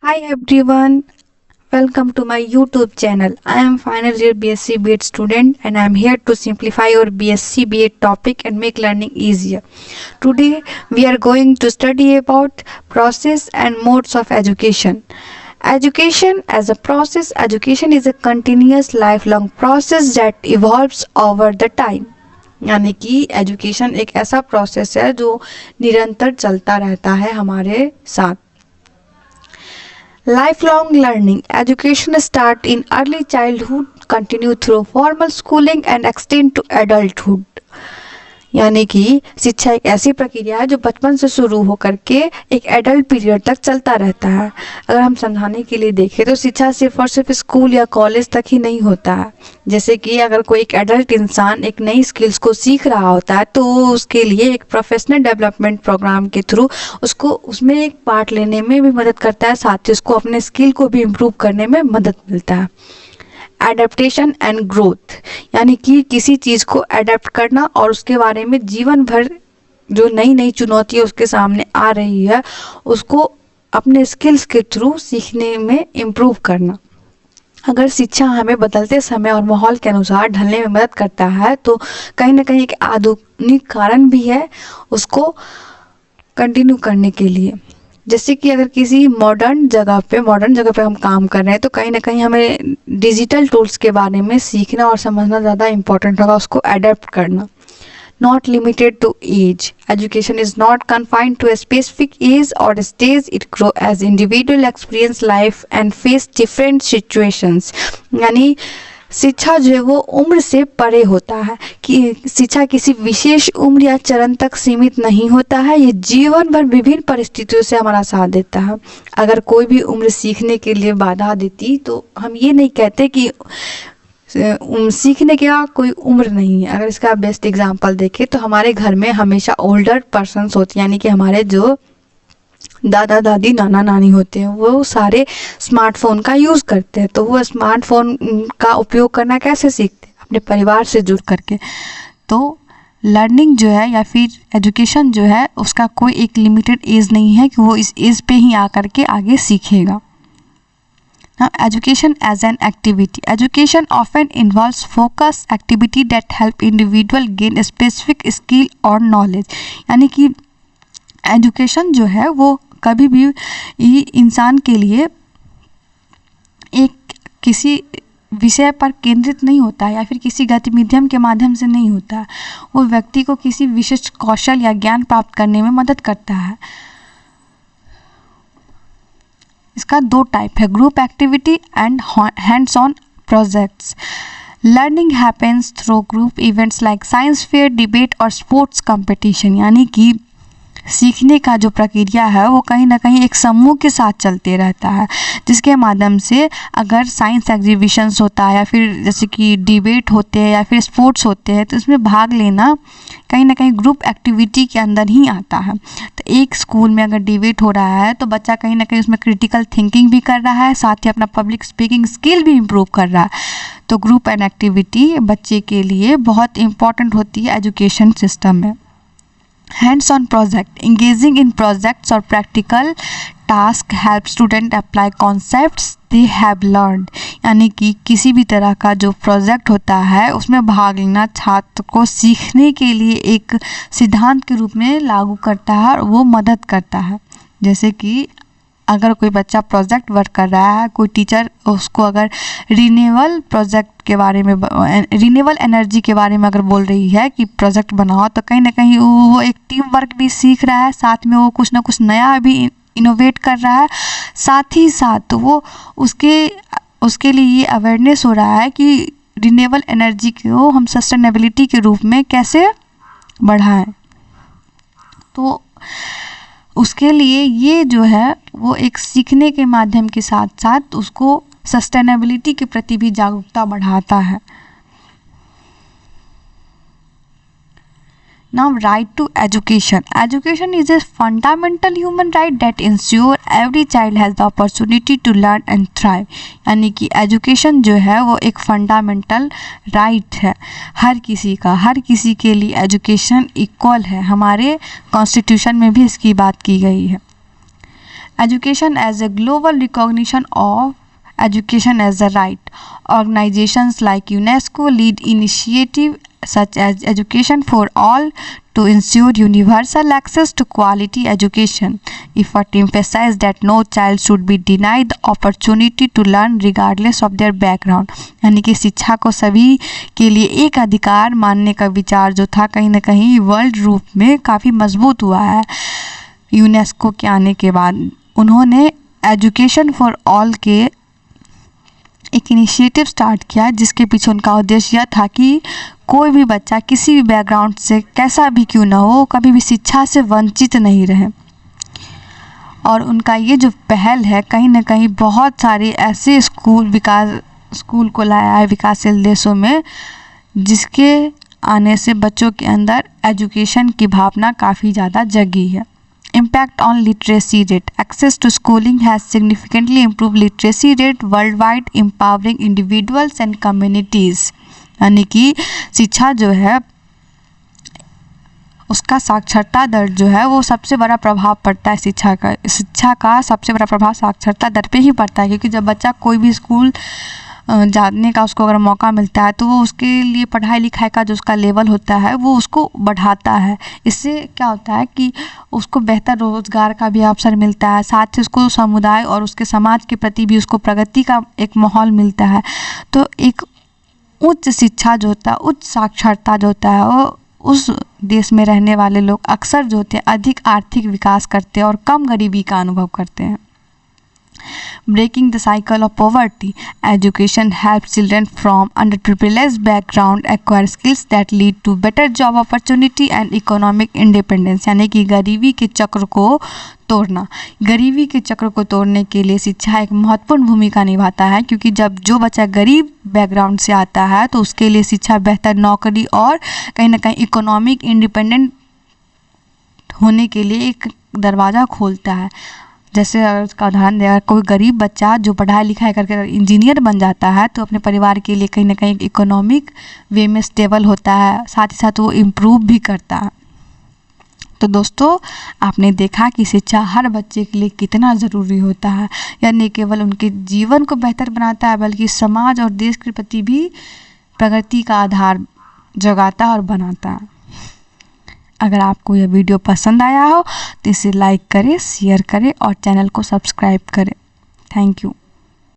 Hi everyone, welcome to my YouTube channel. I am final year BSc B.Ed student and I am here to simplify your BSc B.Ed topic and make learning easier. Today we are going to study about process and modes of education. Education as a process, education is a continuous lifelong process that evolves over the time. यानी कि education एक ऐसा process है जो निरंतर चलता रहता है हमारे साथ. Lifelong learning. Education start in early childhood, continue through formal schooling and extend to adulthood. यानी कि शिक्षा एक ऐसी प्रक्रिया है जो बचपन से शुरू होकर के एक एडल्ट पीरियड तक चलता रहता है. अगर हम समझाने के लिए देखें तो शिक्षा सिर्फ और सिर्फ स्कूल या कॉलेज तक ही नहीं होता है. जैसे कि अगर कोई एक एडल्ट इंसान एक नई स्किल्स को सीख रहा होता है तो उसके लिए एक प्रोफेशनल डेवलपमेंट प्रोग्राम के थ्रू उसको उसमें एक पार्ट लेने में भी मदद करता है, साथ ही उसको अपने स्किल को भी इम्प्रूव करने में मदद मिलता है. एडेप्टेशन एंड ग्रोथ यानी कि किसी चीज़ को एडेप्ट करना और उसके बारे में जीवन भर जो नई नई चुनौतियाँ उसके सामने आ रही है उसको अपने स्किल्स के थ्रू सीखने में इम्प्रूव करना. अगर शिक्षा हमें बदलते समय और माहौल के अनुसार ढलने में मदद करता है तो कहीं ना कहीं एक आधुनिक कारण भी है उसको कंटिन्यू करने के लिए. जैसे कि अगर किसी मॉडर्न जगह पे हम काम कर रहे हैं तो कहीं ना कहीं हमें डिजिटल टूल्स के बारे में सीखना और समझना ज़्यादा इम्पोर्टेंट होगा, उसको अडेप्ट करना. Not limited to age. Education is not confined to a specific age or stage. It grows as individual experience life and face different situations. यानी शिक्षा जो है वो उम्र से परे होता है कि शिक्षा किसी विशेष उम्र या चरण तक सीमित नहीं होता है. ये जीवन भर विभिन्न परिस्थितियों से हमारा साथ देता है. अगर कोई भी उम्र सीखने के लिए बाधा देती तो हम ये नहीं कहते कि सीखने का कोई उम्र नहीं है. अगर इसका बेस्ट एग्जांपल देखें तो हमारे घर में हमेशा ओल्डर पर्सन्स होते हैं, यानी कि हमारे जो दादा दादी नाना नानी होते हैं वो सारे स्मार्टफोन का यूज़ करते हैं. तो वो स्मार्टफोन का उपयोग करना कैसे सीखते हैं? अपने परिवार से जुड़ करके. तो लर्निंग जो है या फिर एजुकेशन जो है उसका कोई एक लिमिटेड एज नहीं है कि वो इस एज पे ही आकर के आगे सीखेगा. Now, education as an activity. Education often involves focus activity that help individual gain a specific skill or knowledge. यानी कि एजुकेशन जो है वो कभी भी ये इंसान के लिए एक किसी विषय पर केंद्रित नहीं होता है या फिर किसी गतिविधियों के माध्यम से नहीं होता है. वो व्यक्ति को किसी विशिष्ट कौशल या ज्ञान प्राप्त करने में मदद करता है. इसका दो टाइप है, group activity and hands on projects. Learning happens through group events like science fair, debate और स्पोर्ट्स कंपटीशन. यानी कि सीखने का जो प्रक्रिया है वो कहीं ना कहीं एक समूह के साथ चलते रहता है, जिसके माध्यम से अगर साइंस एग्जीबिशंस होता है या फिर जैसे कि डिबेट होते हैं या फिर स्पोर्ट्स होते हैं तो इसमें भाग लेना कहीं ना कहीं ग्रुप एक्टिविटी के अंदर ही आता है. तो एक स्कूल में अगर डिबेट हो रहा है तो बच्चा कहीं ना कहीं उसमें क्रिटिकल थिंकिंग भी कर रहा है, साथ ही अपना पब्लिक स्पीकिंग स्किल भी इम्प्रूव कर रहा है. तो ग्रुप एंड एक्टिविटी बच्चे के लिए बहुत इम्पॉर्टेंट होती है एजुकेशन सिस्टम में. Hands on project. engaging in projects or practical task help student apply concepts they have learned. यानी कि किसी भी तरह का जो प्रोजेक्ट होता है उसमें भाग लेना छात्र को सीखने के लिए एक सिद्धांत के रूप में लागू करता है और वो मदद करता है. जैसे कि अगर कोई बच्चा प्रोजेक्ट वर्क कर रहा है, कोई टीचर उसको अगर रिन्यूएबल प्रोजेक्ट के बारे में, रिन्यूएबल एनर्जी के बारे में अगर बोल रही है कि प्रोजेक्ट बनाओ तो कहीं ना कहीं वो एक टीम वर्क भी सीख रहा है, साथ में वो कुछ ना कुछ नया भी इनोवेट कर रहा है. साथ ही साथ तो वो उसके लिए ये अवेयरनेस हो रहा है कि रिन्यूएबल एनर्जी को हम सस्टेनेबिलिटी के रूप में कैसे बढ़ाएं. तो उसके लिए ये जो है वो एक सीखने के माध्यम के साथ साथ उसको सस्टेनेबिलिटी के प्रति भी जागरूकता बढ़ाता है. Now, right to education. Education is a fundamental human right that ensure every child has the opportunity to learn and thrive. यानी कि एजुकेशन जो है वो एक फंडामेंटल राइट है हर किसी का, हर किसी के लिए एजुकेशन इक्वल है. हमारे कॉन्स्टिट्यूशन में भी इसकी बात की गई है. Education as a global recognition of education as a right. Organizations like UNESCO lead initiatives such as Education for All to ensure universal access to quality education. Effort emphasize that no child should be denied the opportunity to learn regardless of their background. यानी कि शिक्षा को सभी के लिए एक अधिकार मानने का विचार जो था कहीं ना कहीं वर्ल्ड रूप में काफ़ी मजबूत हुआ है यूनेस्को के आने के बाद। उन्होंने एजुकेशन फॉर ऑल के एक इनिशिएटिव स्टार्ट किया जिसके पीछे उनका उद्देश्य यह था कि कोई भी बच्चा किसी भी बैकग्राउंड से कैसा भी क्यों ना हो कभी भी शिक्षा से वंचित नहीं रहे। और उनका ये जो पहल है कहीं ना कहीं बहुत सारे ऐसे स्कूल को लाया है विकासशील देशों में जिसके आने से बच्चों के अंदर एजुकेशन की भावना काफ़ी ज़्यादा जगी है। Impact on literacy rate. Access to schooling has significantly improved literacy rate worldwide, empowering individuals and communities. यानी कि शिक्षा जो है उसका साक्षरता दर जो है वो सबसे बड़ा प्रभाव पड़ता है शिक्षा का सबसे बड़ा प्रभाव साक्षरता दर पे ही पड़ता है क्योंकि जब बच्चा कोई भी स्कूल जाने का उसको अगर मौका मिलता है तो वो उसके लिए पढ़ाई लिखाई का जो उसका लेवल होता है वो उसको बढ़ाता है। इससे क्या होता है कि उसको बेहतर रोज़गार का भी अवसर मिलता है, साथ ही उसको समुदाय और उसके समाज के प्रति भी उसको प्रगति का एक माहौल मिलता है। तो एक उच्च शिक्षा जो होता है, उच्च साक्षरता जो होता है वो उस देश में रहने वाले लोग अक्सर जो होते हैं अधिक आर्थिक विकास करते हैं और कम गरीबी का अनुभव करते हैं। Breaking the cycle of poverty. Education helps children from underprivileged background acquire skills that lead to better job opportunity and economic independence. यानी कि गरीबी के चक्र को तोड़ना। गरीबी के चक्र को तोड़ने के लिए शिक्षा एक महत्वपूर्ण भूमिका निभाता है क्योंकि जब जो बच्चा गरीब बैकग्राउंड से आता है तो उसके लिए शिक्षा बेहतर नौकरी और कहीं ना कहीं इकोनॉमिक इंडिपेंडेंट होने के लिए एक दरवाज़ा खोलता है। जैसे अगर उसका उदाहरण दें, कोई गरीब बच्चा जो पढ़ाई लिखाई करके इंजीनियर बन जाता है तो अपने परिवार के लिए कहीं ना कहीं इकोनॉमिक वे में स्टेबल होता है, साथ ही साथ वो इम्प्रूव भी करता है। तो दोस्तों आपने देखा कि शिक्षा हर बच्चे के लिए कितना ज़रूरी होता है। यह न केवल उनके जीवन को बेहतर बनाता है बल्कि समाज और देश के प्रति भी प्रगति का आधार जगाता और बनाता है। अगर आपको यह वीडियो पसंद आया हो तो इसे लाइक करें, शेयर करें और चैनल को सब्सक्राइब करें। Thank you.